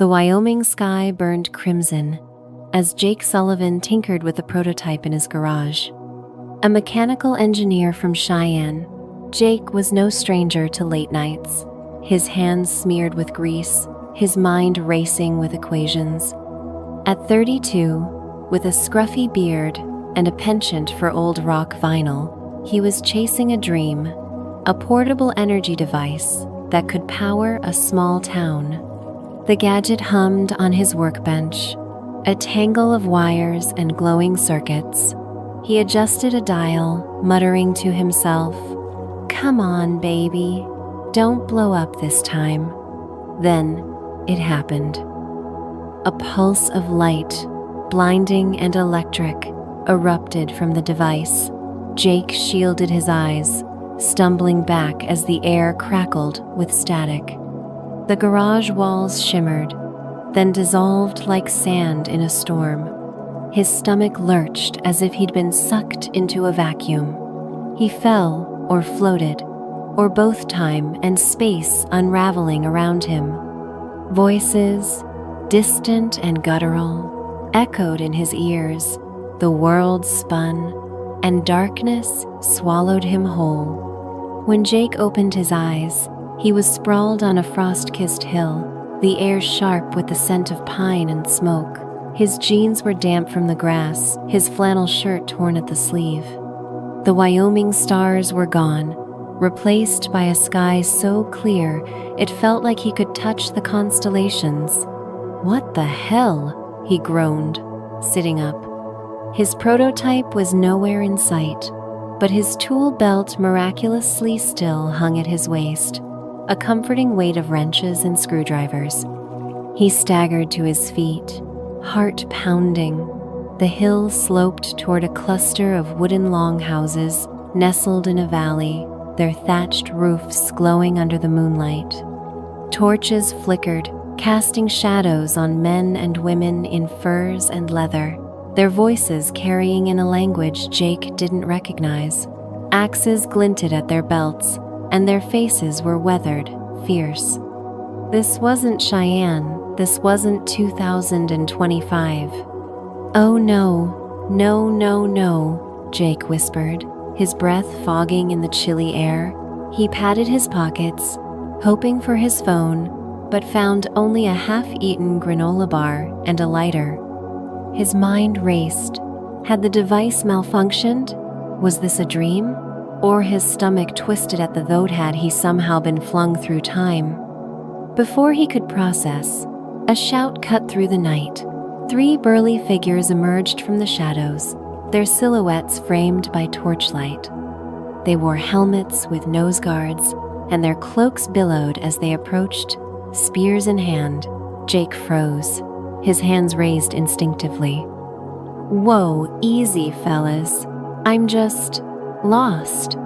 The Wyoming sky burned crimson as Jake Sullivan tinkered with the prototype in his garage. A mechanical engineer from Cheyenne, Jake was no stranger to late nights, his hands smeared with grease, his mind racing with equations. At 32, with a scruffy beard and a penchant for old rock vinyl, he was chasing a dream, a portable energy device that could power a small town. The gadget hummed on his workbench, a tangle of wires and glowing circuits. He adjusted a dial, muttering to himself, "Come on, baby, don't blow up this time." Then it happened. A pulse of light, blinding and electric, erupted from the device. Jake shielded his eyes, stumbling back as the air crackled with static. The garage walls shimmered, then dissolved like sand in a storm. His stomach lurched as if he'd been sucked into a vacuum. He fell or floated, or both time and space unraveling around him. Voices, distant and guttural, echoed in his ears. The world spun, and darkness swallowed him whole. When Jake opened his eyes, he was sprawled on a frost-kissed hill, the air sharp with the scent of pine and smoke. His jeans were damp from the grass, his flannel shirt torn at the sleeve. The Wyoming stars were gone, replaced by a sky so clear it felt like he could touch the constellations. "What the hell?" he groaned, sitting up. His prototype was nowhere in sight, but his tool belt miraculously still hung at his waist, a comforting weight of wrenches and screwdrivers. He staggered to his feet, heart pounding. The hill sloped toward a cluster of wooden longhouses nestled in a valley, their thatched roofs glowing under the moonlight. Torches flickered, casting shadows on men and women in furs and leather, their voices carrying in a language Jake didn't recognize. Axes glinted at their belts, and their faces were weathered, fierce. This wasn't Cheyenne. This wasn't 2025. "Oh no, no, no, no," Jake whispered, his breath fogging in the chilly air. He patted his pockets, hoping for his phone, but found only a half-eaten granola bar and a lighter. His mind raced. Had the device malfunctioned? Was this a dream? Or his stomach twisted at the thought had he somehow been flung through time? Before he could process, a shout cut through the night. 3 burly figures emerged from the shadows, their silhouettes framed by torchlight. They wore helmets with nose guards, and their cloaks billowed as they approached, spears in hand. Jake froze, his hands raised instinctively. "Whoa, easy, fellas. I'm just lost."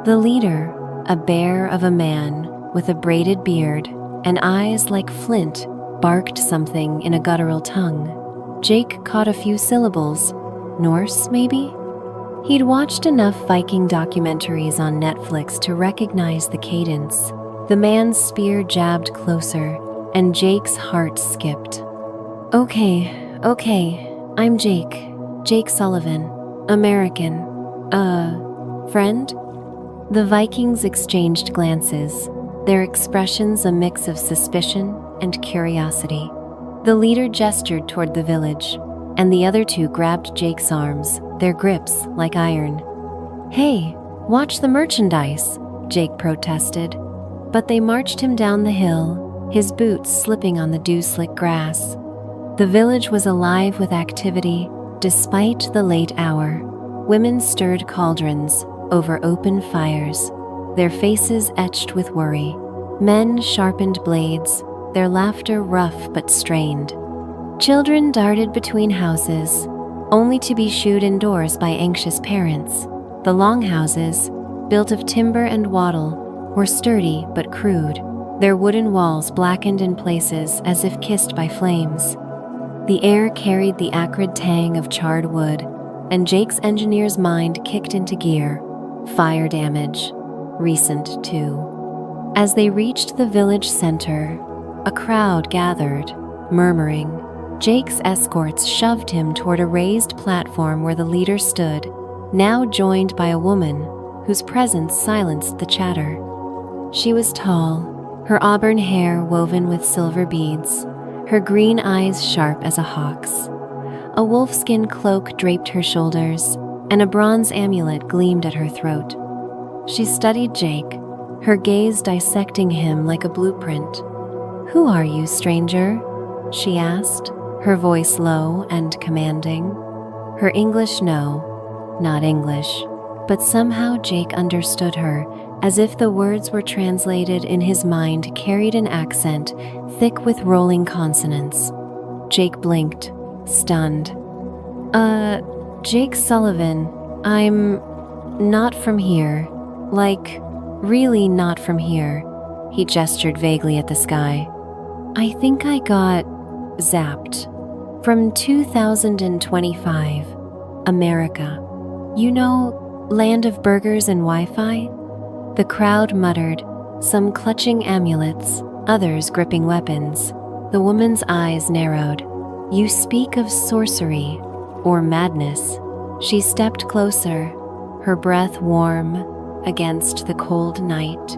The leader, a bear of a man with a braided beard and eyes like flint, barked something in a guttural tongue. Jake caught a few syllables. Norse, maybe? He'd watched enough Viking documentaries on Netflix to recognize the cadence. The man's spear jabbed closer, and Jake's heart skipped. Okay, I'm Jake Sullivan, American. Friend?" The Vikings exchanged glances, their expressions a mix of suspicion and curiosity. The leader gestured toward the village, and the other 2 grabbed Jake's arms, their grips like iron. "Hey, watch the merchandise," Jake protested, but they marched him down the hill, his boots slipping on the dew-slick grass. The village was alive with activity, despite the late hour. Women stirred cauldrons over open fires, their faces etched with worry. Men sharpened blades, their laughter rough but strained. Children darted between houses, only to be shooed indoors by anxious parents. The longhouses, built of timber and wattle, were sturdy but crude, their wooden walls blackened in places as if kissed by flames. The air carried the acrid tang of charred wood, and Jake's engineer's mind kicked into gear. Fire damage, recent too. As they reached the village center, a crowd gathered, murmuring. Jake's escorts shoved him toward a raised platform where the leader stood, now joined by a woman whose presence silenced the chatter. She was tall, her auburn hair woven with silver beads, her green eyes sharp as a hawk's. A wolfskin cloak draped her shoulders, and a bronze amulet gleamed at her throat. She studied Jake, her gaze dissecting him like a blueprint. "Who are you, stranger?" she asked, her voice low and commanding. Her English not English, but somehow Jake understood her, as if the words were translated in his mind carried an accent thick with rolling consonants. Jake blinked, stunned. Jake Sullivan, I'm not from here. Like, really not from here." He gestured vaguely at the sky. "I think I got zapped. From 2025, America. You know, land of burgers and Wi-Fi?" The crowd muttered, some clutching amulets, others gripping weapons. The woman's eyes narrowed. "You speak of sorcery or madness." She stepped closer, her breath warm against the cold night.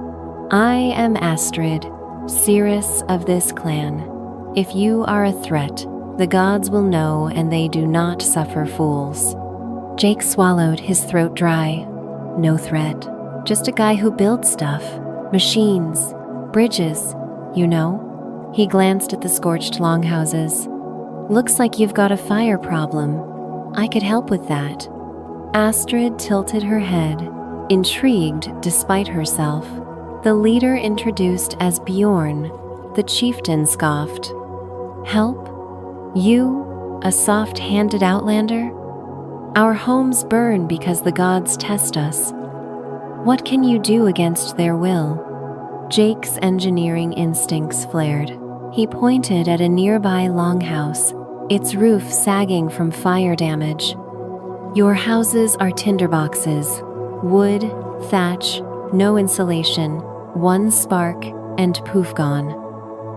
"I am Astrid, seeress of this clan. If you are a threat, the gods will know, and they do not suffer fools." Jake swallowed, his throat dry. No threat, just a guy who builds stuff. Machines, bridges, you know? He glanced at the scorched longhouses. "Looks like you've got a fire problem. I could help with that." Astrid tilted her head, intrigued despite herself. The leader, introduced as Bjorn, the chieftain, scoffed. "Help? You, a soft-handed outlander? Our homes burn because the gods test us. What can you do against their will?" Jake's engineering instincts flared. He pointed at a nearby longhouse, its roof sagging from fire damage. "Your houses are tinderboxes, wood, thatch, no insulation, one spark, and poof gone.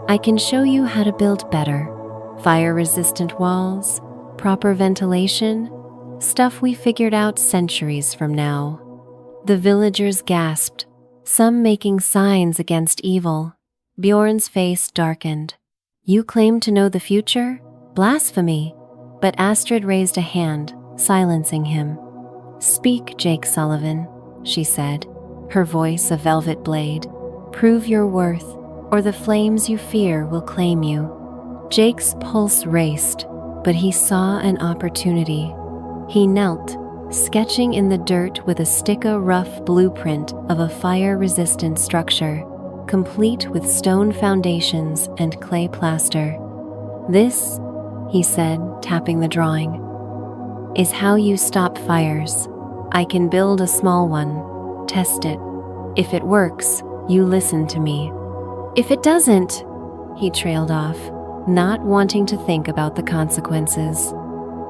I can show you how to build better. Fire-resistant walls, proper ventilation, stuff we figured out centuries from now." The villagers gasped, some making signs against evil. Bjorn's face darkened. "You claim to know the future? Blasphemy!" But Astrid raised a hand, silencing him. "Speak, Jake Sullivan," she said, her voice a velvet blade. "Prove your worth, or the flames you fear will claim you." Jake's pulse raced, but he saw an opportunity. He knelt, sketching in the dirt with a stick a rough blueprint of a fire-resistant structure, complete with stone foundations and clay plaster. "This," he said, tapping the drawing, "is how you stop fires. I can build a small one, test it. If it works, you listen to me. If it doesn't," he trailed off, not wanting to think about the consequences.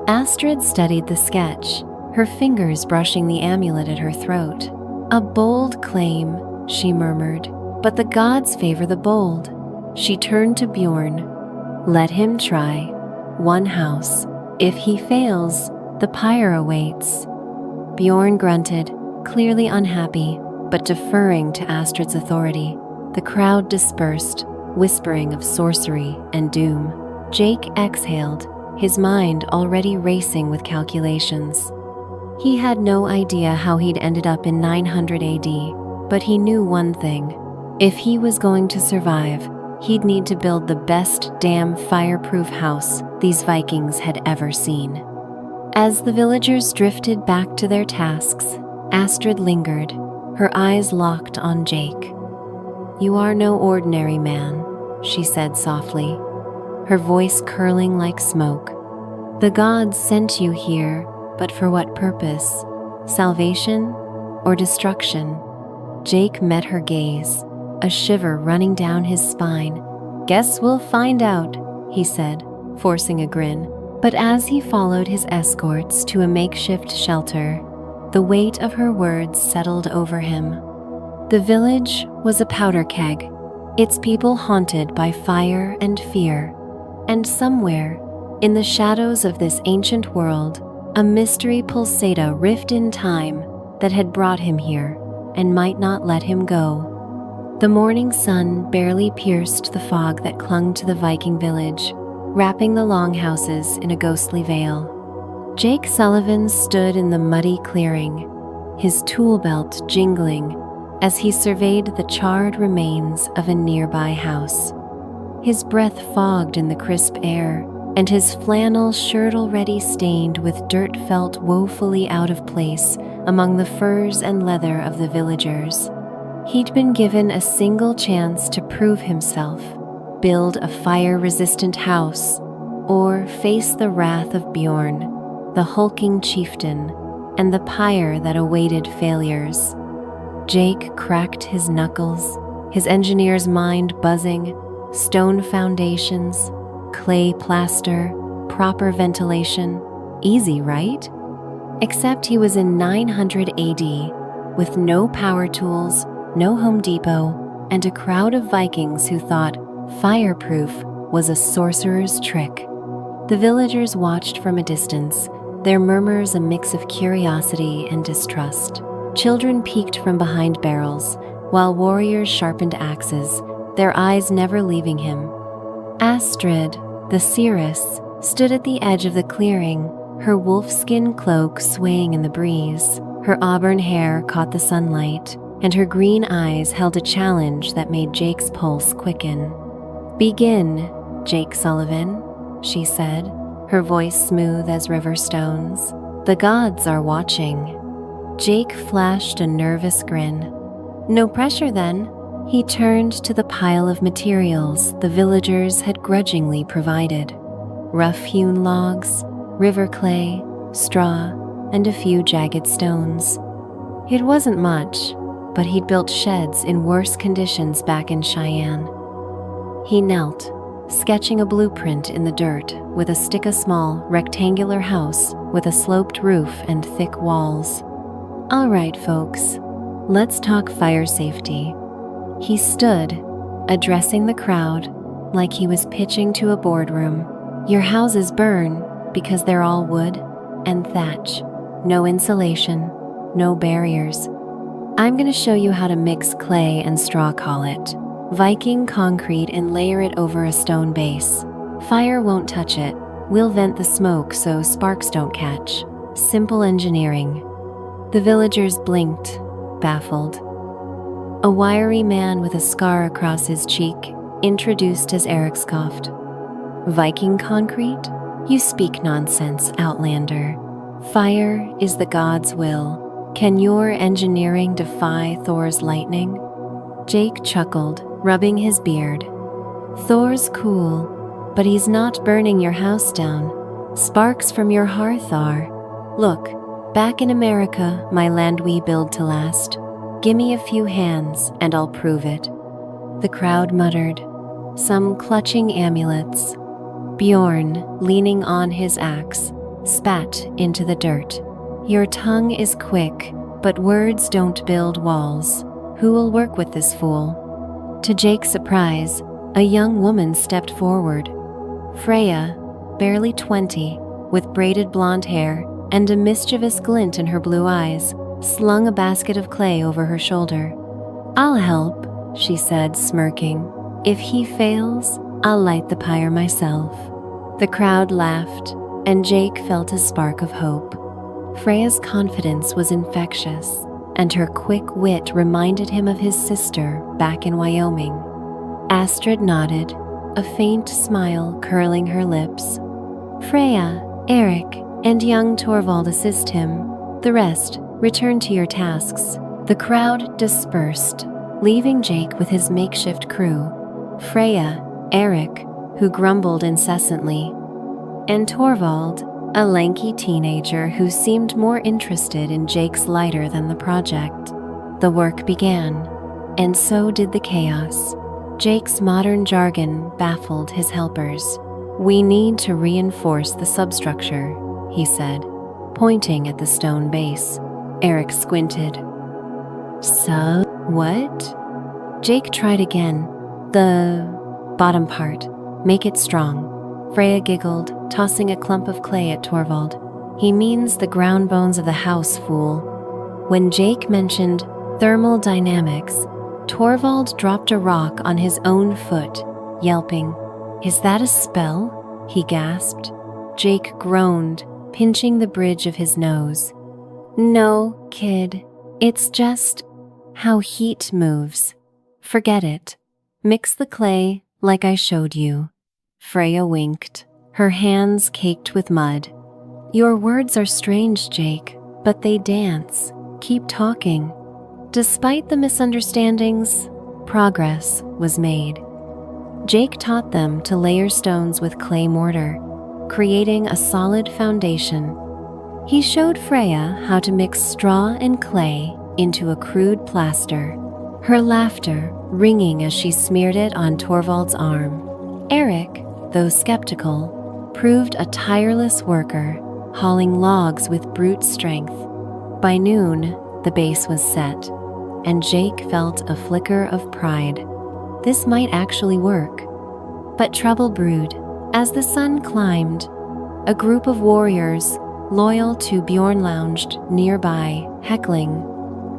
Astrid studied the sketch, her fingers brushing the amulet at her throat. "A bold claim," she murmured, "but the gods favor the bold." She turned to Bjorn. "Let him try. One house. If he fails, the pyre awaits." Bjorn grunted, clearly unhappy, but deferring to Astrid's authority. The crowd dispersed, whispering of sorcery and doom. Jake exhaled, his mind already racing with calculations. He had no idea how he'd ended up in 900 AD, but he knew one thing. If he was going to survive, he'd need to build the best damn fireproof house these Vikings had ever seen. As the villagers drifted back to their tasks, Astrid lingered, her eyes locked on Jake. "You are no ordinary man," she said softly, her voice curling like smoke. "The gods sent you here, but for what purpose? Salvation or destruction?" Jake met her gaze, a shiver running down his spine. "Guess we'll find out," he said, forcing a grin. But as he followed his escorts to a makeshift shelter, the weight of her words settled over him. The village was a powder keg, its people haunted by fire and fear, And somewhere, in the shadows of this ancient world, a mystery pulsata rift in time that had brought him here and might not let him go. The morning sun barely pierced the fog that clung to the Viking village, wrapping the longhouses in a ghostly veil. Jake Sullivan stood in the muddy clearing, his tool belt jingling as he surveyed the charred remains of a nearby house. His breath fogged in the crisp air, and his flannel shirt already stained with dirt felt woefully out of place among the furs and leather of the villagers. He'd been given a single chance to prove himself, build a fire-resistant house, or face the wrath of Bjorn, the hulking chieftain, and the pyre that awaited failures. Jake cracked his knuckles, his engineer's mind buzzing. Stone foundations, clay plaster, proper ventilation. Easy, right? Except he was in 900 AD, with no power tools, no Home Depot, and a crowd of Vikings who thought Fireproof was a sorcerer's trick. The villagers watched from a distance, their murmurs a mix of curiosity and distrust. Children peeked from behind barrels, while warriors sharpened axes, their eyes never leaving him. Astrid, the seeress, stood at the edge of the clearing, her wolfskin cloak swaying in the breeze. Her auburn hair caught the sunlight, and her green eyes held a challenge that made Jake's pulse quicken. "Begin, Jake Sullivan," she said, her voice smooth as river stones. "The gods are watching." Jake flashed a nervous grin. "No pressure then." He turned to the pile of materials the villagers had grudgingly provided. Rough-hewn logs, river clay, straw, and a few jagged stones. It wasn't much, but he'd built sheds in worse conditions back in Cheyenne. He knelt, sketching a blueprint in the dirt with a stick-a-small, rectangular house with a sloped roof and thick walls. "All right, folks, let's talk fire safety." He stood, addressing the crowd like he was pitching to a boardroom. "Your houses burn because they're all wood and thatch. No insulation, no barriers. I'm going to show you how to mix clay and straw collet, Viking concrete, and layer it over a stone base. Fire won't touch it. We'll vent the smoke so sparks don't catch. Simple engineering." The villagers blinked, baffled. A wiry man with a scar across his cheek, introduced as Eric, scoffed. "Viking concrete? You speak nonsense, outlander. Fire is the god's will. Can your engineering defy Thor's lightning?" Jake chuckled, rubbing his beard. "Thor's cool, but he's not burning your house down. Sparks from your hearth are. Look, back in America, my land we build to last. Gimme a few hands and I'll prove it." The crowd muttered, some clutching amulets. Bjorn, leaning on his axe, spat into the dirt. "Your tongue is quick, but words don't build walls. Who'll work with this fool?" To Jake's surprise, a young woman stepped forward. Freya, barely 20, with braided blonde hair and a mischievous glint in her blue eyes, slung a basket of clay over her shoulder. "I'll help," she said, smirking. "If he fails, I'll light the pyre myself." The crowd laughed, and Jake felt a spark of hope. Freya's confidence was infectious, and her quick wit reminded him of his sister back in Wyoming. Astrid nodded, a faint smile curling her lips. Freya, Eric, and young Torvald assist him. The rest, return to your tasks. The crowd dispersed, leaving Jake with his makeshift crew. Freya, Eric, who grumbled incessantly, and Torvald, a lanky teenager who seemed more interested in Jake's lighter than the project. The work began, and so did the chaos. Jake's modern jargon baffled his helpers. "We need to reinforce the substructure," he said, pointing at the stone base. Eric squinted. "So, what?" Jake tried again. "The bottom part. Make it strong. Freya giggled, tossing a clump of clay at Torvald. He means the ground bones of the house, fool. When Jake mentioned thermal dynamics, Torvald dropped a rock on his own foot, yelping. Is that a spell? He gasped. Jake groaned, pinching the bridge of his nose. No, kid. It's just how heat moves. Forget it. Mix the clay like I showed you. Freya winked, her hands caked with mud. Your words are strange, Jake, but they dance. Keep talking. Despite the misunderstandings, progress was made. Jake taught them to layer stones with clay mortar, creating a solid foundation. He showed Freya how to mix straw and clay into a crude plaster, her laughter ringing as she smeared it on Torvald's arm. Eric, though skeptical, proved a tireless worker, hauling logs with brute strength. By noon, the base was set, and Jake felt a flicker of pride. This might actually work. But trouble brewed. As the sun climbed, a group of warriors, loyal to Bjorn, lounged nearby, heckling.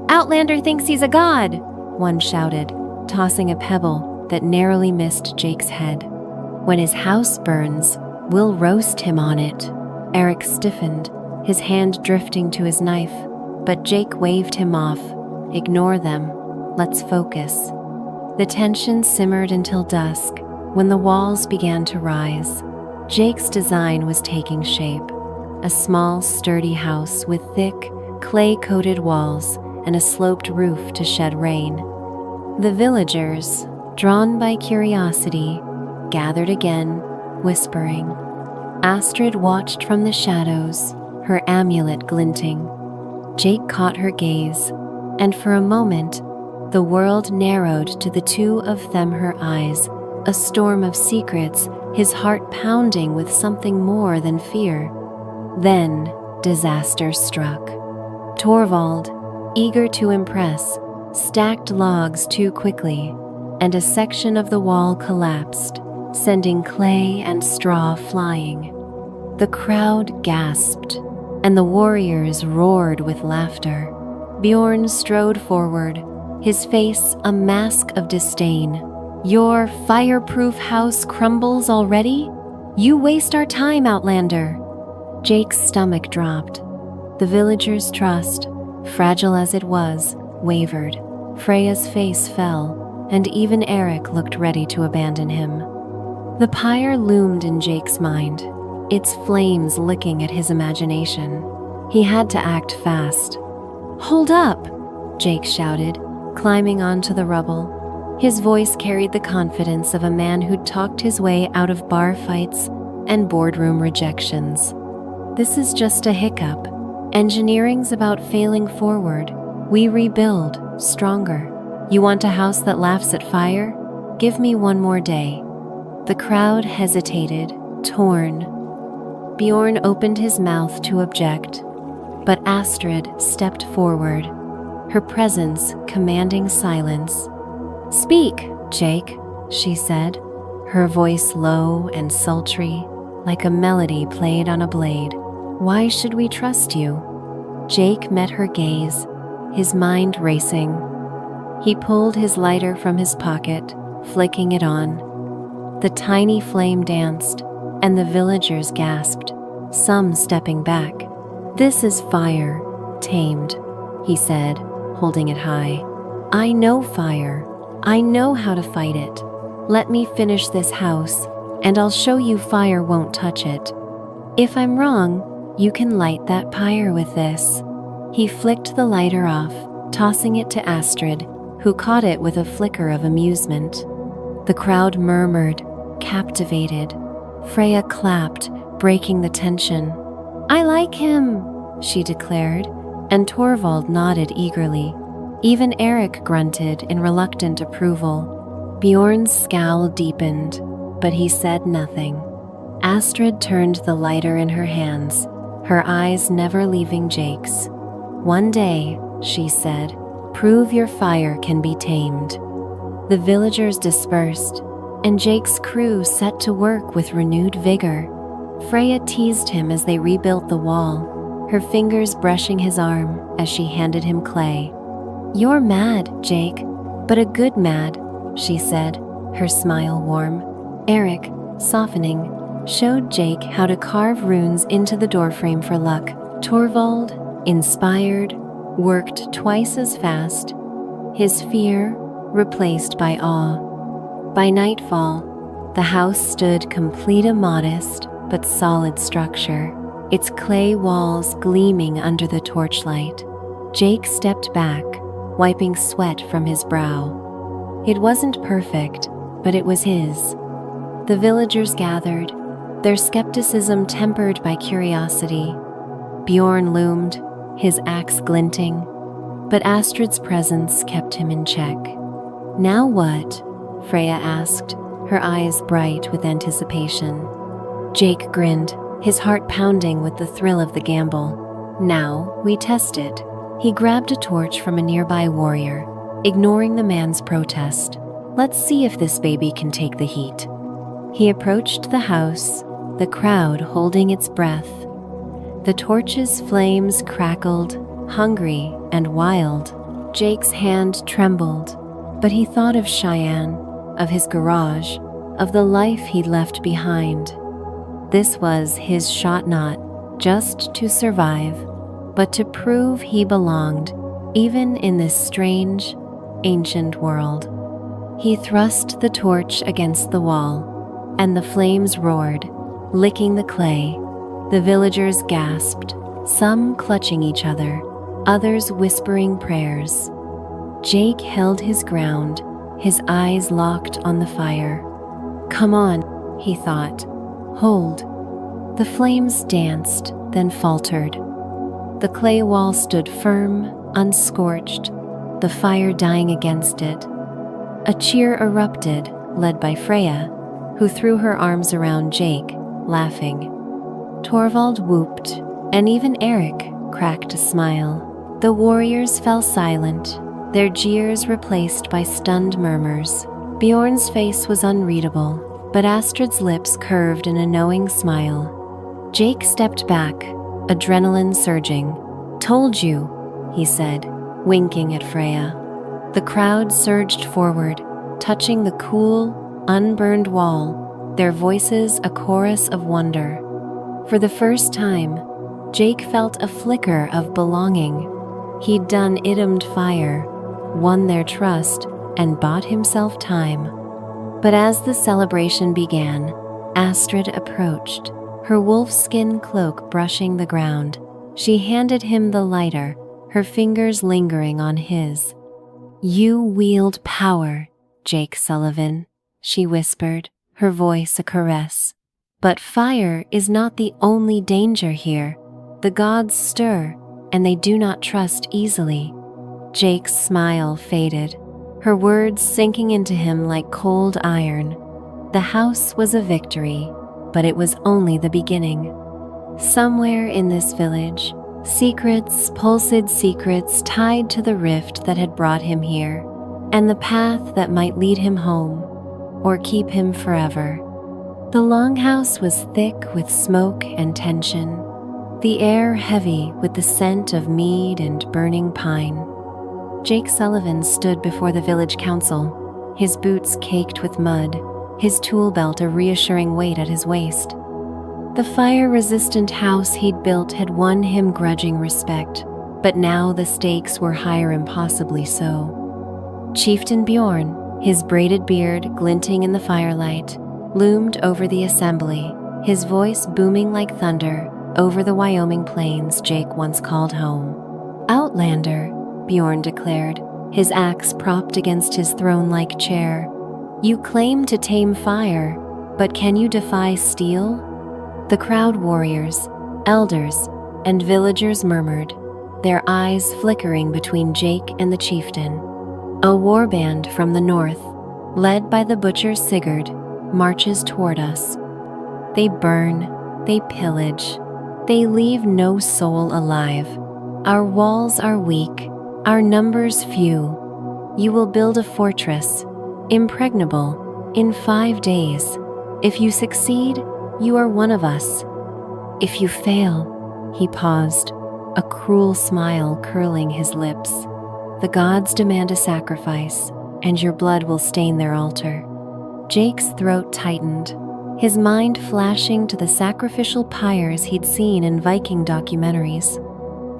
Outlander thinks he's a god, one shouted, tossing a pebble that narrowly missed Jake's head. When his house burns, we'll roast him on it. Eric stiffened, his hand drifting to his knife, but Jake waved him off. Ignore them. Let's focus. The tension simmered until dusk, when the walls began to rise. Jake's design was taking shape. A small, sturdy house with thick, clay-coated walls and a sloped roof to shed rain. The villagers, drawn by curiosity, gathered again, whispering. Astrid watched from the shadows, her amulet glinting. Jake caught her gaze, and for a moment, the world narrowed to the two of them, her eyes, a storm of secrets, his heart pounding with something more than fear. Then, disaster struck. Torvald, eager to impress, stacked logs too quickly, and a section of the wall collapsed, sending clay and straw flying. The crowd gasped, and the warriors roared with laughter. Bjorn strode forward, his face a mask of disdain. Your fireproof house crumbles already? You waste our time, Outlander. Jake's stomach dropped. The villagers' trust, fragile as it was, wavered. Freya's face fell, and even Eric looked ready to abandon him. The pyre loomed in Jake's mind, its flames licking at his imagination. He had to act fast. Hold up, Jake shouted, climbing onto the rubble. His voice carried the confidence of a man who'd talked his way out of bar fights and boardroom rejections. This is just a hiccup. Engineering's about failing forward. We rebuild, stronger. You want a house that laughs at fire? Give me one more day. The crowd hesitated, torn. Bjorn opened his mouth to object, but Astrid stepped forward, her presence commanding silence. Speak, Jake, she said, her voice low and sultry, like a melody played on a blade. Why should we trust you? Jake met her gaze, his mind racing. He pulled his lighter from his pocket, flicking it on. The tiny flame danced, and the villagers gasped, some stepping back. This is fire, tamed, he said, holding it high. I know fire. I know how to fight it. Let me finish this house, and I'll show you fire won't touch it. If I'm wrong, you can light that pyre with this. He flicked the lighter off, tossing it to Astrid, who caught it with a flicker of amusement. The crowd murmured, captivated. Freya clapped, breaking the tension. I like him, she declared, and Torvald nodded eagerly. Even Eric grunted in reluctant approval. Bjorn's scowl deepened, but he said nothing. Astrid turned the lighter in her hands, her eyes never leaving Jake's. One day, she said, prove your fire can be tamed. The villagers dispersed, and Jake's crew set to work with renewed vigor. Freya teased him as they rebuilt the wall, her fingers brushing his arm as she handed him clay. "You're mad, Jake, but a good mad," she said, her smile warm. Eric, softening, showed Jake how to carve runes into the doorframe for luck. Torvald, inspired, worked twice as fast, his fear replaced by awe. By nightfall, the house stood complete, a modest but solid structure, its clay walls gleaming under the torchlight. Jake stepped back, wiping sweat from his brow. It wasn't perfect, but it was his. The villagers gathered, their skepticism tempered by curiosity. Bjorn loomed, his axe glinting, but Astrid's presence kept him in check. "Now what?" Freya asked, her eyes bright with anticipation. Jake grinned, his heart pounding with the thrill of the gamble. "Now we test it." He grabbed a torch from a nearby warrior, ignoring the man's protest. "Let's see if this baby can take the heat." He approached the house, the crowd holding its breath. The torch's flames crackled, hungry and wild. Jake's hand trembled, but he thought of Cheyenne, of his garage, of the life he'd left behind. This was his shot, not just to survive, but to prove he belonged, even in this strange, ancient world. He thrust the torch against the wall, and the flames roared, licking the clay. The villagers gasped, some clutching each other, others whispering prayers. Jake held his ground, his eyes locked on the fire. "Come on," he thought. "Hold." The flames danced, then faltered. The clay wall stood firm, unscorched, the fire dying against it. A cheer erupted, led by Freya, who threw her arms around Jake, laughing. Torvald whooped, and even Eric cracked a smile. The warriors fell silent, their jeers replaced by stunned murmurs. Bjorn's face was unreadable, but Astrid's lips curved in a knowing smile. Jake stepped back, adrenaline surging. "Told you," he said, winking at Freya. The crowd surged forward, touching the cool, unburned wall, their voices a chorus of wonder. For the first time, Jake felt a flicker of belonging. He'd done idiomed fire, won their trust, and bought himself time. But as the celebration began, Astrid approached, her wolfskin cloak brushing the ground. She handed him the lighter, her fingers lingering on his. "You wield power, Jake Sullivan," she whispered, her voice a caress. "But fire is not the only danger here. The gods stir, and they do not trust easily." Jake's smile faded, her words sinking into him like cold iron. The house was a victory, but it was only the beginning. Somewhere in this village, secrets pulsed, secrets tied to the rift that had brought him here, and the path that might lead him home, or keep him forever. The longhouse was thick with smoke and tension, the air heavy with the scent of mead and burning pine. Jake Sullivan stood before the village council, his boots caked with mud, his tool belt a reassuring weight at his waist. The fire-resistant house he'd built had won him grudging respect, but now the stakes were higher, impossibly so. Chieftain Bjorn, his braided beard glinting in the firelight, loomed over the assembly, his voice booming like thunder over the Wyoming plains Jake once called home. "Outlander," Bjorn declared, his axe propped against his throne-like chair. "You claim to tame fire, but can you defy steel?" The crowd, warriors, elders, and villagers murmured, their eyes flickering between Jake and the chieftain. A warband from the north, led by the butcher Sigurd, marches toward us. They burn, they pillage, they leave no soul alive. Our walls are weak, our numbers few. You will build a fortress, impregnable, In 5 days. If you succeed, you are one of us. If you fail, he paused, a cruel smile curling his lips. The gods demand a sacrifice, and your blood will stain their altar. Jake's throat tightened, his mind flashing to the sacrificial pyres he'd seen in Viking documentaries.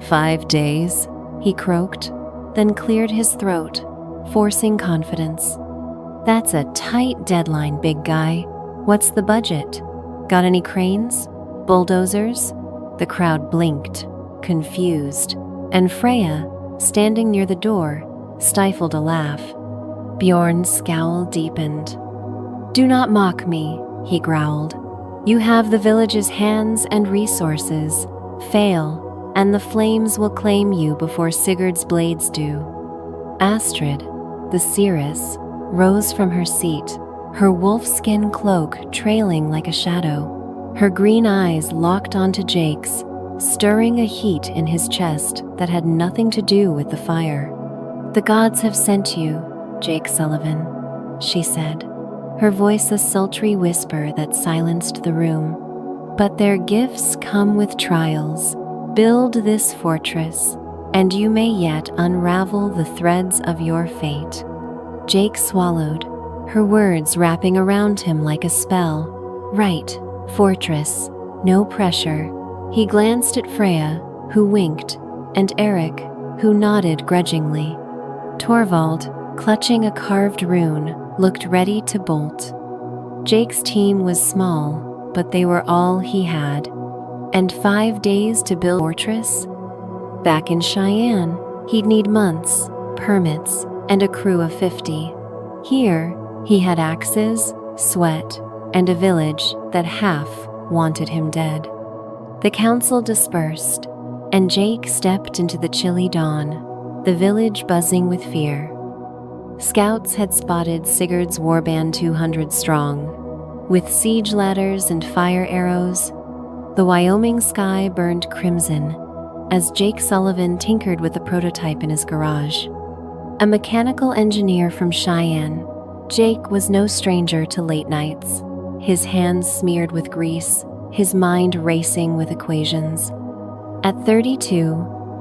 5 days, he croaked, then cleared his throat, forcing confidence. That's a tight deadline, big guy. What's the budget? Got any cranes? Bulldozers? The crowd blinked, confused, and Freya, standing near the door, stifled a laugh. Bjorn's scowl deepened. Do not mock me, he growled. You have the village's hands and resources. Fail, and the flames will claim you before Sigurd's blades do. Astrid, the seeress, rose from her seat, her wolfskin cloak trailing like a shadow. Her green eyes locked onto Jake's, stirring a heat in his chest that had nothing to do with the fire. The gods have sent you, Jake Sullivan, she said, her voice a sultry whisper that silenced the room. But their gifts come with trials. Build this fortress, and you may yet unravel the threads of your fate. Jake swallowed, her words wrapping around him like a spell. Right, fortress, no pressure. He glanced at Freya, who winked, and Eric, who nodded grudgingly. Torvald, clutching a carved rune, looked ready to bolt. Jake's team was small, but they were all he had. And 5 days to build a fortress? Back in Cheyenne, he'd need months, permits, and a crew of 50. Here, he had axes, sweat, and a village that half wanted him dead. The council dispersed, and Jake stepped into the chilly dawn, the village buzzing with fear. Scouts had spotted Sigurd's warband 200 strong. With siege ladders and fire arrows, the Wyoming sky burned crimson as Jake Sullivan tinkered with a prototype in his garage. A mechanical engineer from Cheyenne, Jake was no stranger to late nights, his hands smeared with grease, his mind racing with equations. At 32,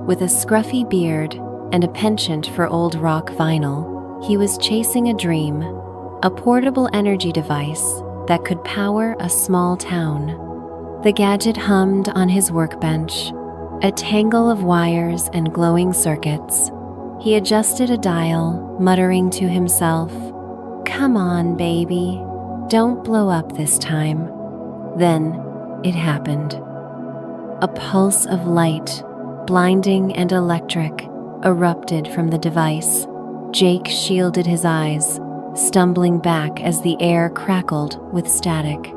with a scruffy beard and a penchant for old rock vinyl, he was chasing a dream, a portable energy device that could power a small town. The gadget hummed on his workbench, a tangle of wires and glowing circuits. He adjusted a dial, muttering to himself, "Come on, baby, don't blow up this time." Then it happened. A pulse of light, blinding and electric, erupted from the device. Jake shielded his eyes, stumbling back as the air crackled with static.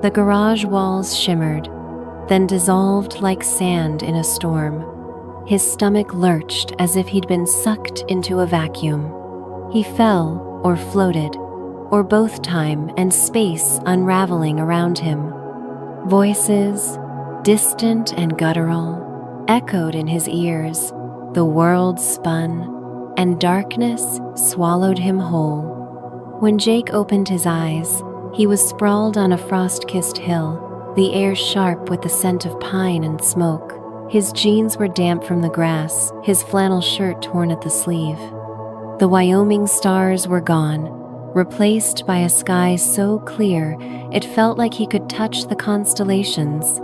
The garage walls shimmered, then dissolved like sand in a storm. His stomach lurched as if he'd been sucked into a vacuum. He fell or floated, or both time and space unraveling around him. Voices, distant and guttural, echoed in his ears. The world spun, and darkness swallowed him whole. When Jake opened his eyes, he was sprawled on a frost-kissed hill, the air sharp with the scent of pine and smoke. His jeans were damp from the grass, his flannel shirt torn at the sleeve. The Wyoming stars were gone, replaced by a sky so clear it felt like he could touch the constellations.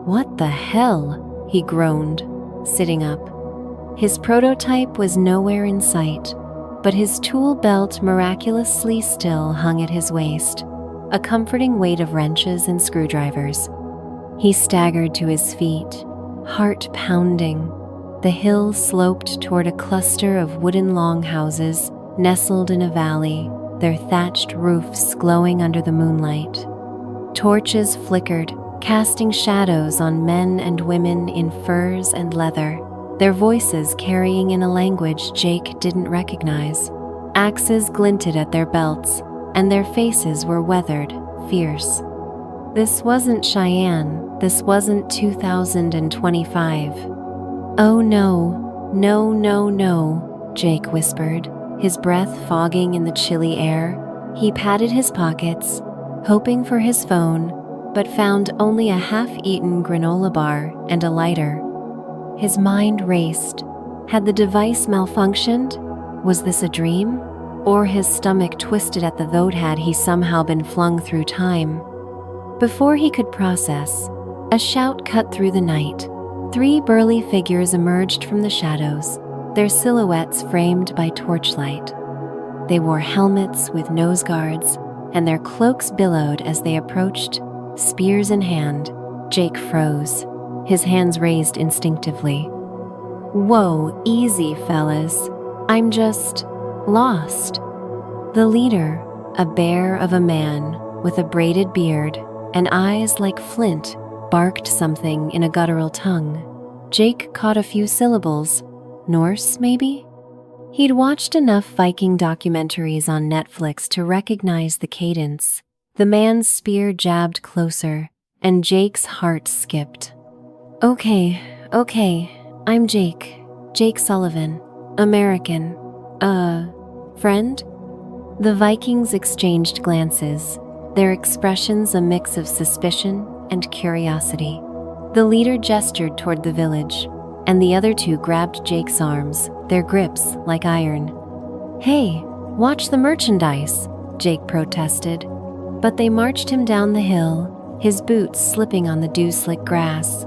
"What the hell?" he groaned, sitting up. His prototype was nowhere in sight, but his tool belt miraculously still hung at his waist, a comforting weight of wrenches and screwdrivers. He staggered to his feet, heart pounding. The hill sloped toward a cluster of wooden longhouses nestled in a valley, their thatched roofs glowing under the moonlight. Torches flickered, casting shadows on men and women in furs and leather, their voices carrying in a language Jake didn't recognize. Axes glinted at their belts, and their faces were weathered, fierce. This wasn't Cheyenne, this wasn't 2025. "Oh no, no, no, no," Jake whispered, his breath fogging in the chilly air. He patted his pockets, hoping for his phone, but found only a half-eaten granola bar and a lighter. His mind raced. Had the device malfunctioned? Was this a dream? Or his stomach twisted at the thought had he somehow been flung through time? Before he could process, a shout cut through the night. 3 burly figures emerged from the shadows, their silhouettes framed by torchlight. They wore helmets with nose guards, and their cloaks billowed as they approached, spears in hand. Jake froze, his hands raised instinctively. "Whoa, easy, fellas. I'm just lost." The leader, a bear of a man with a braided beard and eyes like flint, barked something in a guttural tongue. Jake caught a few syllables. Norse, maybe? He'd watched enough Viking documentaries on Netflix to recognize the cadence. The man's spear jabbed closer, and Jake's heart skipped. Okay, I'm Jake Sullivan, American. Friend?" The Vikings exchanged glances, their expressions a mix of suspicion and curiosity. The leader gestured toward the village, and the other 2 grabbed Jake's arms, their grips like iron. "Hey, watch the merchandise," Jake protested, but they marched him down the hill, his boots slipping on the dew-slick grass.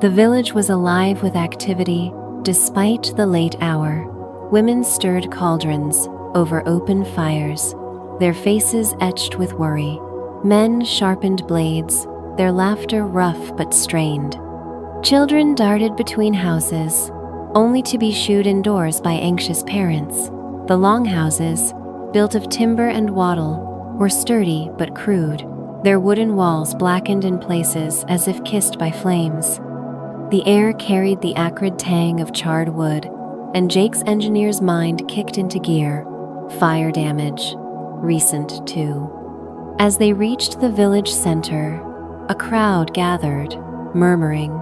The village was alive with activity, despite the late hour. Women stirred cauldrons over open fires, their faces etched with worry. Men sharpened blades, their laughter rough but strained. Children darted between houses, only to be shooed indoors by anxious parents. The longhouses, built of timber and wattle, were sturdy but crude, their wooden walls blackened in places as if kissed by flames. The air carried the acrid tang of charred wood, and Jake's engineer's mind kicked into gear. Fire damage, recent too. As they reached the village center, a crowd gathered, murmuring.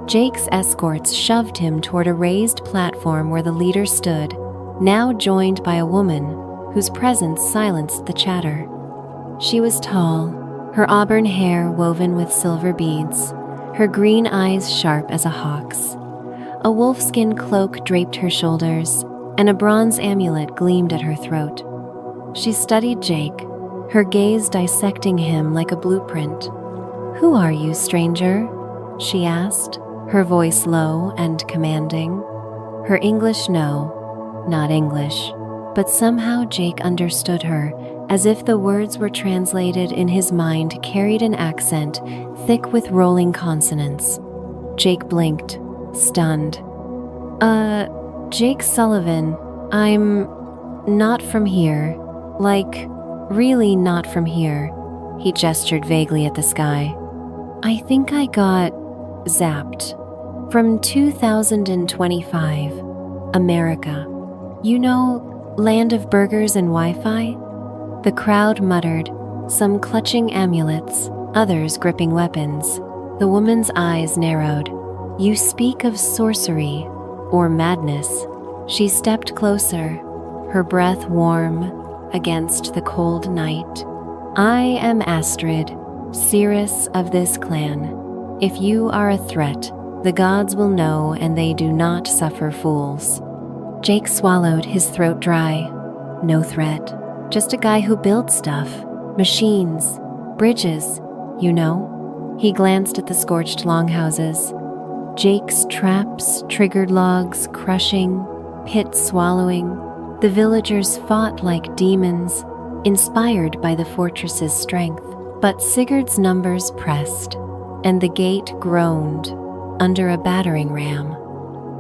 Jake's escorts shoved him toward a raised platform where the leader stood, now joined by a woman whose presence silenced the chatter. She was tall, her auburn hair woven with silver beads, her green eyes sharp as a hawk's. A wolfskin cloak draped her shoulders, and a bronze amulet gleamed at her throat. She studied Jake, her gaze dissecting him like a blueprint. "Who are you, stranger?" she asked, her voice low and commanding. Her English not English, but somehow Jake understood her, as if the words were translated in his mind carried an accent thick with rolling consonants. Jake blinked, stunned. Jake Sullivan, I'm not from here. Like, really not from here." He gestured vaguely at the sky. "I think I got zapped. From 2025, America. You know, land of burgers and Wi-Fi?" The crowd muttered, some clutching amulets, others gripping weapons. The woman's eyes narrowed. "You speak of sorcery or madness." She stepped closer, her breath warm against the cold night. "I am Astrid, seeress of this clan. If you are a threat, the gods will know, and they do not suffer fools." Jake swallowed, his throat dry. No threat, just a guy who builds stuff, machines, bridges, you know? He glanced at the scorched longhouses. Jake's traps triggered logs crushing, pits swallowing. The villagers fought like demons, inspired by the fortress's strength. But Sigurd's numbers pressed, and the gate groaned under a battering ram.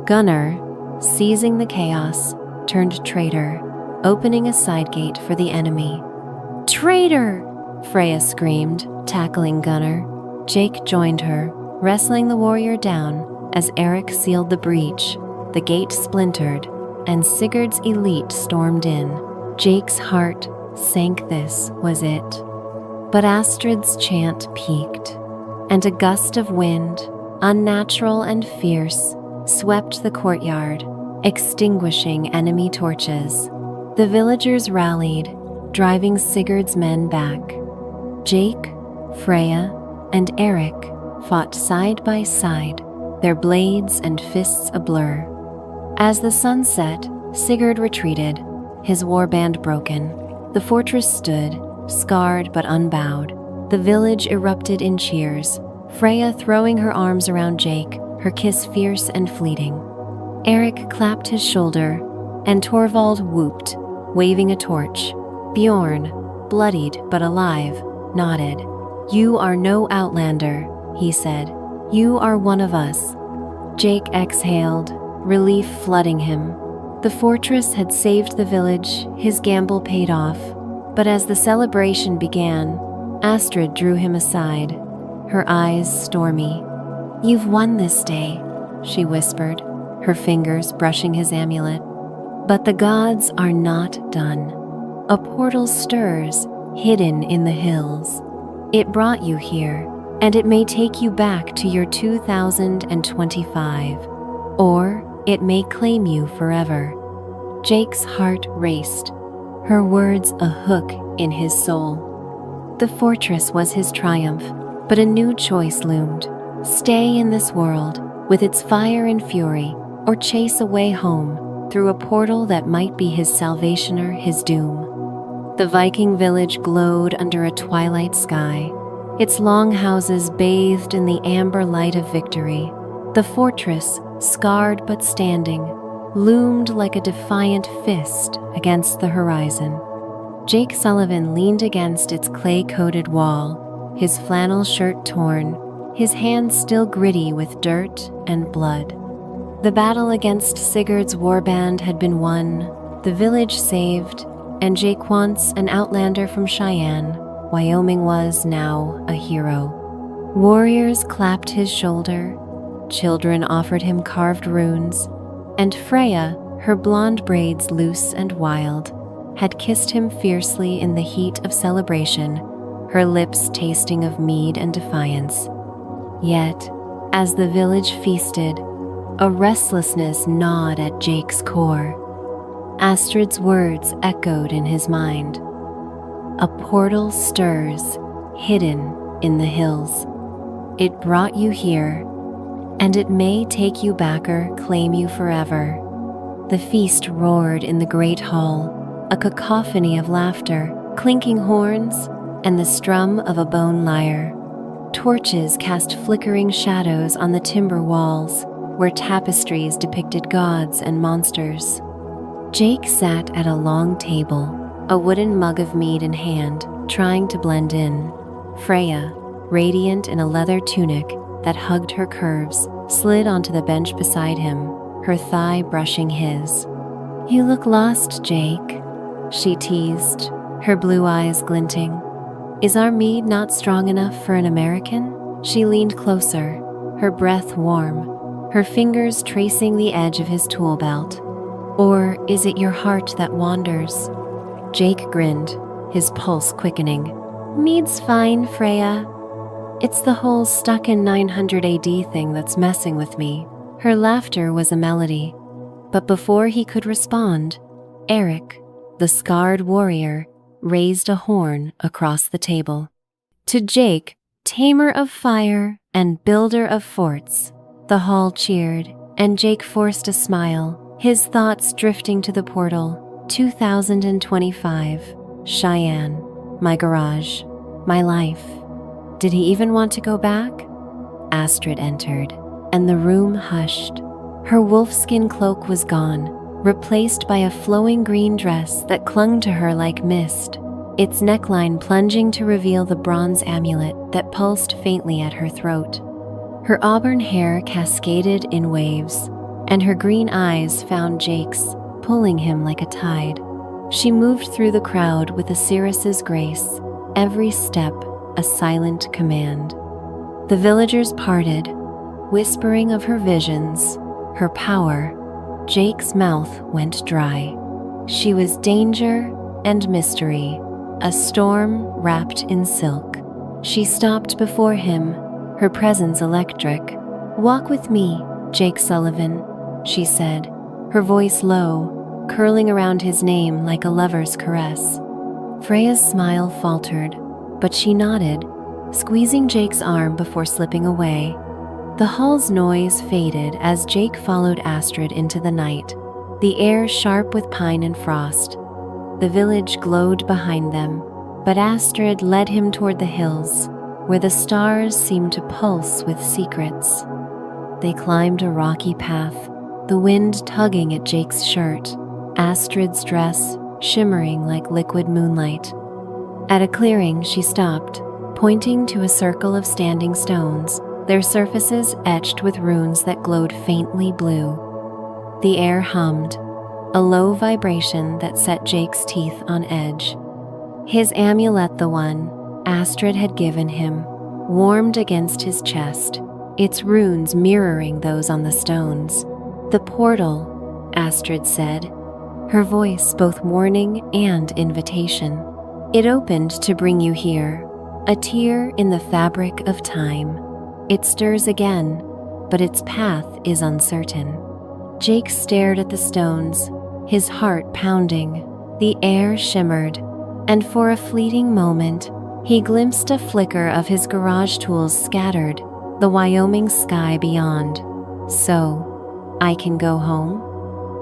Gunnar, seizing the chaos, turned traitor, opening a side gate for the enemy. "Traitor!" Freya screamed, tackling Gunnar. Jake joined her, wrestling the warrior down as Eric sealed the breach. The gate splintered, and Sigurd's elite stormed in. Jake's heart sank. This was it. But Astrid's chant peaked, and a gust of wind, unnatural and fierce, swept the courtyard, extinguishing enemy torches. The villagers rallied, driving Sigurd's men back. Jake, Freya, and Eric fought side by side, their blades and fists ablur. As the sun set, Sigurd retreated, his warband broken. The fortress stood, scarred but unbowed. The village erupted in cheers, Freya throwing her arms around Jake, her kiss fierce and fleeting. Eric clapped his shoulder, and Torvald whooped, waving a torch. Bjorn, bloodied but alive, nodded. "You are no outlander," he said. "You are one of us." Jake exhaled, relief flooding him. The fortress had saved the village, his gamble paid off. But as the celebration began, Astrid drew him aside, her eyes stormy. "You've won this day," she whispered, her fingers brushing his amulet. "But the gods are not done. A portal stirs, hidden in the hills. It brought you here, and it may take you back to your 2025, or it may claim you forever." Jake's heart raced, her words a hook in his soul. The fortress was his triumph, but a new choice loomed. Stay in this world, with its fire and fury, or chase a way home, through a portal that might be his salvation or his doom. The Viking village glowed under a twilight sky, its long houses bathed in the amber light of victory. The fortress, scarred but standing, loomed like a defiant fist against the horizon. Jake Sullivan leaned against its clay-coated wall, his flannel shirt torn, his hands still gritty with dirt and blood. The battle against Sigurd's warband had been won, the village saved, and Jake, once an outlander from Cheyenne, Wyoming, was now a hero. Warriors clapped his shoulder, children offered him carved runes, and Freya, her blonde braids loose and wild, had kissed him fiercely in the heat of celebration, her lips tasting of mead and defiance. Yet, as the village feasted, a restlessness gnawed at Jake's core. Astrid's words echoed in his mind. "A portal stirs, hidden in the hills. It brought you here, and it may take you back or claim you forever." The feast roared in the great hall, a cacophony of laughter, clinking horns, and the strum of a bone lyre. Torches cast flickering shadows on the timber walls, where tapestries depicted gods and monsters. Jake sat at a long table, a wooden mug of mead in hand, trying to blend in. Freya, radiant in a leather tunic that hugged her curves, slid onto the bench beside him, her thigh brushing his. "You look lost, Jake," she teased, her blue eyes glinting. "Is our mead not strong enough for an American?" She leaned closer, her breath warm, her fingers tracing the edge of his tool belt. "Or is it your heart that wanders?" Jake grinned, his pulse quickening. "Mead's fine, Freya. It's the whole stuck in 900 AD thing that's messing with me." Her laughter was a melody, but before he could respond, Eric, the scarred warrior, raised a horn across the table. To Jake, tamer of fire and builder of forts, the hall cheered, and Jake forced a smile, his thoughts drifting to the portal. 2025, Cheyenne, my garage, my life. Did he even want to go back? Astrid entered, and the room hushed. Her wolfskin cloak was gone, replaced by a flowing green dress that clung to her like mist, its neckline plunging to reveal the bronze amulet that pulsed faintly at her throat. Her auburn hair cascaded in waves, and her green eyes found Jake's, pulling him like a tide. She moved through the crowd with a seeress's grace, every step a silent command. The villagers parted, whispering of her visions, her power. Jake's mouth went dry. She was danger and mystery, a storm wrapped in silk. She stopped before him, her presence electric. "Walk with me, Jake Sullivan," she said, her voice low, curling around his name like a lover's caress. Freya's smile faltered, but she nodded, squeezing Jake's arm before slipping away. The hall's noise faded as Jake followed Astrid into the night, the air sharp with pine and frost. The village glowed behind them, but Astrid led him toward the hills, where the stars seemed to pulse with secrets. They climbed a rocky path, the wind tugging at Jake's shirt, Astrid's dress shimmering like liquid moonlight. At a clearing, she stopped, pointing to a circle of standing stones, their surfaces etched with runes that glowed faintly blue. The air hummed, a low vibration that set Jake's teeth on edge. His amulet, the one Astrid had given him, warmed against his chest, its runes mirroring those on the stones. "The portal," Astrid said, her voice both warning and invitation. "It opened to bring you here, a tear in the fabric of time. It stirs again, but its path is uncertain." Jake stared at the stones, his heart pounding. The air shimmered, and for a fleeting moment, he glimpsed a flicker of his garage tools scattered, the Wyoming sky beyond. "So, I can go home?"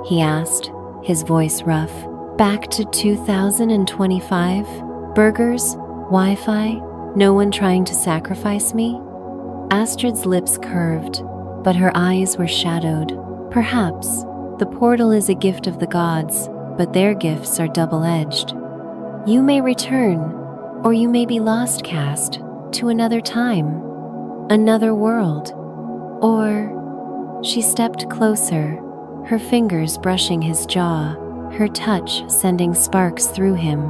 he asked, his voice rough. "Back to 2025? Burgers? Wi-Fi? No one trying to sacrifice me?" Astrid's lips curved, but her eyes were shadowed. "Perhaps. The portal is a gift of the gods, but their gifts are double-edged. You may return, or you may be lost, cast to another time, another world, or..." She stepped closer, her fingers brushing his jaw, her touch sending sparks through him.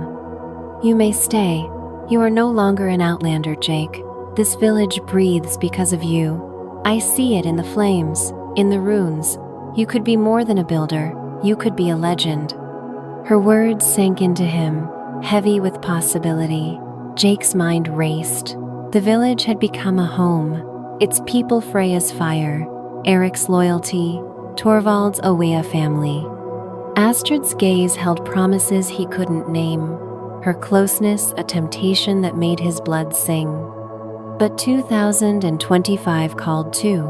"You may stay. You are no longer an outlander, Jake. This village breathes because of you. I see it in the flames, in the runes. You could be more than a builder. You could be a legend." Her words sank into him, heavy with possibility. Jake's mind raced. The village had become a home, its people Freya's fire, Eric's loyalty, Torvald's Awea family. Astrid's gaze held promises he couldn't name, her closeness a temptation that made his blood sing. But 2025 called too.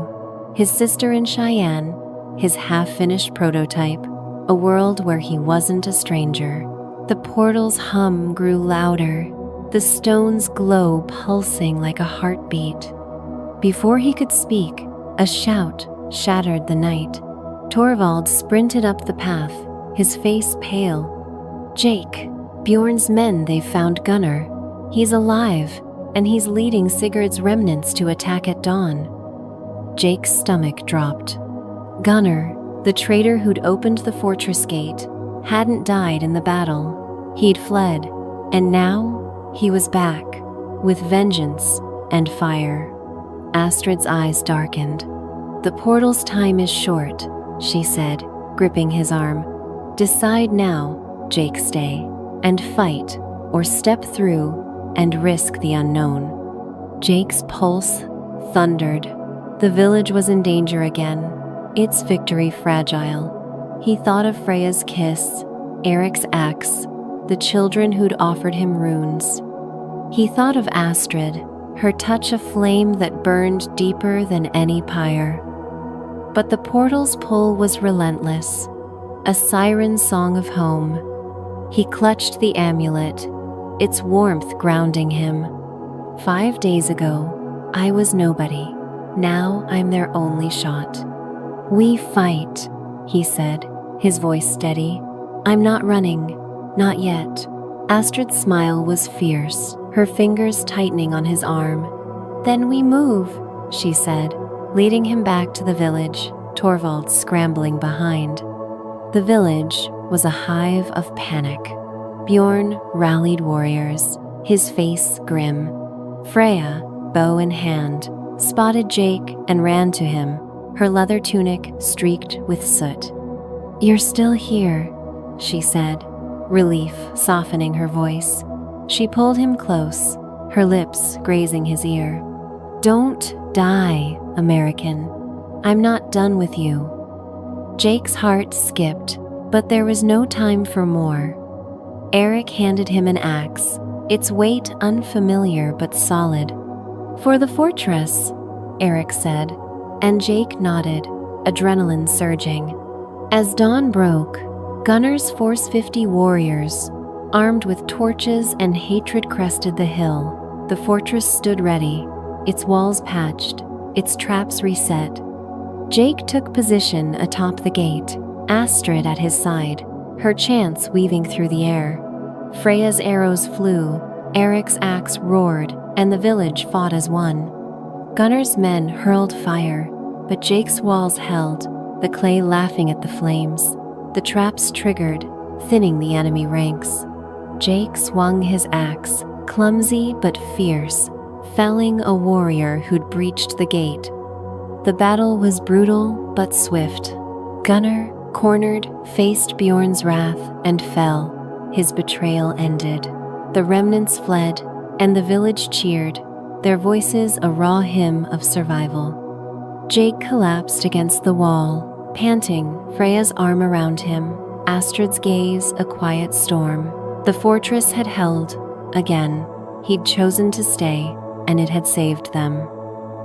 His sister in Cheyenne, his half-finished prototype, a world where he wasn't a stranger. The portal's hum grew louder, the stone's glow pulsing like a heartbeat. Before he could speak, a shout shattered the night. Torvald sprinted up the path, his face pale. "Jake, Bjorn's men, they've found Gunnar. He's alive, and he's leading Sigurd's remnants to attack at dawn." Jake's stomach dropped. Gunnar, the traitor who'd opened the fortress gate, hadn't died in the battle. He'd fled, and now he was back, with vengeance and fire. Astrid's eyes darkened. "The portal's time is short," she said, gripping his arm. "Decide now, Jake, stay, and fight, or step through and risk the unknown." Jake's pulse thundered. The village was in danger again, its victory fragile. He thought of Freya's kiss, Eric's axe, the children who'd offered him runes. He thought of Astrid, her touch a flame that burned deeper than any pyre. But the portal's pull was relentless, a siren song of home. He clutched the amulet, its warmth grounding him. 5 days ago, I was nobody. Now I'm their only shot. "We fight," he said, his voice steady. "I'm not running, not yet." Astrid's smile was fierce, her fingers tightening on his arm. "Then we move," she said, leading him back to the village, Torvald scrambling behind. The village was a hive of panic. Bjorn rallied warriors, his face grim. Freya, bow in hand, spotted Jake and ran to him, her leather tunic streaked with soot. "You're still here," she said, relief softening her voice. She pulled him close, her lips grazing his ear. "Don't die, American. I'm not done with you." Jake's heart skipped, but there was no time for more. Eric handed him an axe, its weight unfamiliar but solid. "For the fortress," Eric said, and Jake nodded, adrenaline surging. As dawn broke, Gunnar's Force 50 warriors, armed with torches and hatred, crested the hill. The fortress stood ready, its walls patched, its traps reset. Jake took position atop the gate, Astrid at his side, her chants weaving through the air. Freya's arrows flew, Eric's axe roared, and the village fought as one. Gunnar's men hurled fire, but Jake's walls held, the clay laughing at the flames. The traps triggered, thinning the enemy ranks. Jake swung his axe, clumsy but fierce, felling a warrior who'd breached the gate. The battle was brutal but swift. Gunnar, cornered, faced Bjorn's wrath and fell. His betrayal ended. The remnants fled, and the village cheered, their voices a raw hymn of survival. Jake collapsed against the wall, panting, Freya's arm around him, Astrid's gaze a quiet storm. The fortress had held, again. He'd chosen to stay, and it had saved them.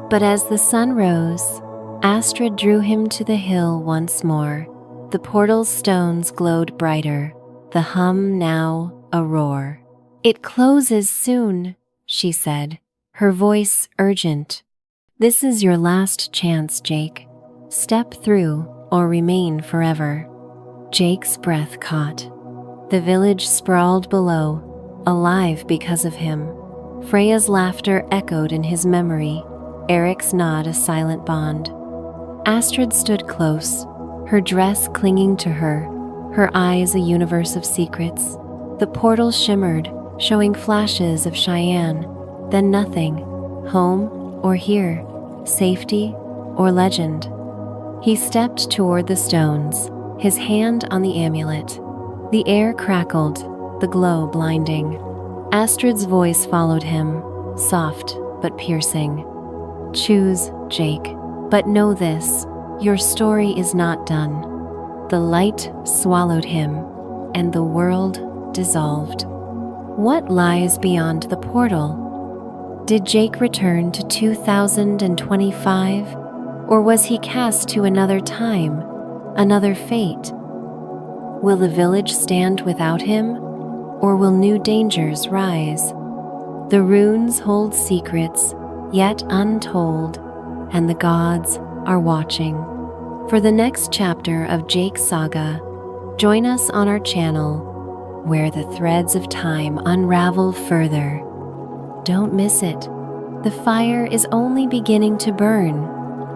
But as the sun rose, Astrid drew him to the hill once more. The portal's stones glowed brighter, the hum now a roar. "It closes soon," she said, her voice urgent. "This is your last chance, Jake. Step through or remain forever." Jake's breath caught. The village sprawled below, alive because of him. Freya's laughter echoed in his memory, Eric's nod a silent bond. Astrid stood close, her dress clinging to her, her eyes a universe of secrets. The portal shimmered, showing flashes of Cheyenne, then nothing, home or here, safety or legend. He stepped toward the stones, his hand on the amulet. The air crackled, the glow blinding. Astrid's voice followed him, soft but piercing. "Choose, Jake, but know this, your story is not done." The light swallowed him, and the world dissolved. What lies beyond the portal? Did Jake return to 2025? Or was he cast to another time, another fate? Will the village stand without him, or will new dangers rise? The runes hold secrets, yet untold, and the gods are watching. For the next chapter of Jake's saga, join us on our channel, where the threads of time unravel further. Don't miss it. The fire is only beginning to burn.